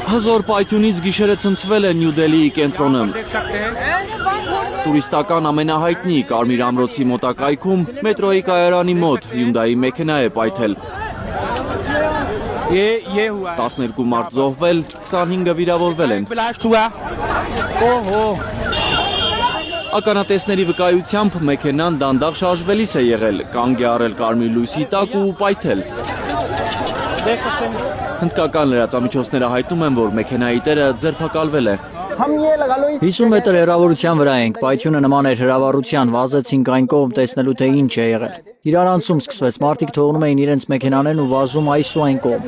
Հզոր պայթյունից գիշերը ցնցվել է Նյու Դելիի կենտրոնը։ Տուրիստական ամենահայտնի Կարմիր ամրոցի մոտակայքում մետրոյի կայարանի մոտ Hyundai մեքենա է պայթել։ 12 մարդ զոհվել, 25-ը վիրավորվել են։ Ականատեսների վկայությամբ մեքենան դանդաղ շարժվելիս է եղել, կանգ է առել կարմիր լույսի տակ ու պայթել։ Հնդկական լրատվամիջոցները հայտնում են, որ մեքենայի տերը ձերբակալվել է։ 50 մետր հեռավորության վրա ենք, պայթյունը նման էր հրավառության, վազեցինք այն կողմ տեսնելու թե ինչ է եղել։ Իրարանցում սկսվեց, մարդիկ թողնում էին իրենց մեքենաներն ու վազում այս ու այն կողմ։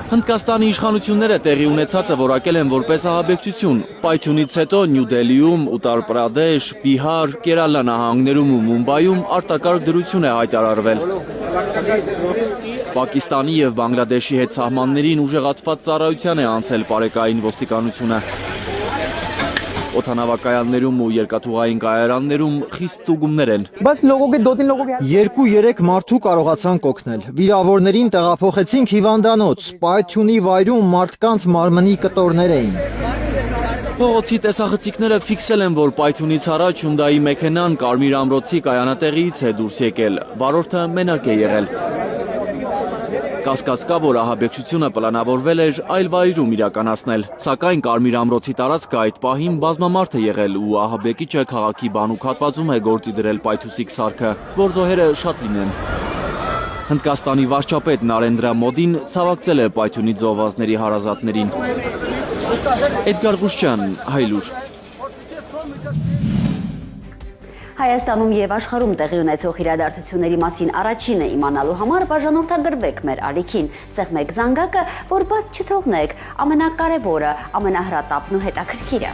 Հնդկաստանի իշխանությունները տեղի ունեցածը որակել են որպես ահաբեկչություն։ Պայթյունից հետո Նյու Դելիում, Ուտար Պրադեշ, Բիհար, Կերալա նահանգներում ու Մումբայում արտակարգ դրություն է հայտարարվել։ Պակիստանի և Բանգլադեշի հետ սահմաններին ուժեղացված ծառայության է անցել պարեկային ոստիկանությունը։ Օդանավակայաններում ու երկաթուղային կայարաններում խիստ ստուգումներ են։ 2-3 մարդու կարողացանք օգնել։ Վիրավորներին տեղափոխեցինք հիվանդանոց։ Պայթյունի վայրում մարդկանց մարմնի կտորներ էին։ Փողոցի տեսախցիկները ֆիքսել են, որ պայթյունից առաջ Hyundai մեքենան Կարմիր ամրոցի կայանատեղիից է դուրս եկել։ Վարորդը մենակ է եղել։ Կասկած կա, որ ահաբեկչությունը պլանավորվել էր այլ վայրում իրականացնել, սակայն Կարմիր ամրոցի տարածքը այդ պահին բազմամարդ է եղել ու ահաբեկիչը քաղաքի բանուկ հատվածում է գործի դրել պայթուցիկ սարքը, որ զոհերը շատ լինեն։ Հնդկաստանի վարչապետ Նարենդրա Մոդին ցավակցել է պայթյունից զոհվածների հարազատներին։ Էդգար Ղուշչյան, Հայլուր։ Հայաստանում և աշխարհում տեղի ունեցող իրադարձությունների մասին առաջինը իմանալու համար բաժանորդագրվեք մեր ալիքին, սեղմեք զանգակը, որ բաց չթողնեք, ամենակարևորը, ամենահրատապն ու հետաքրքիրը։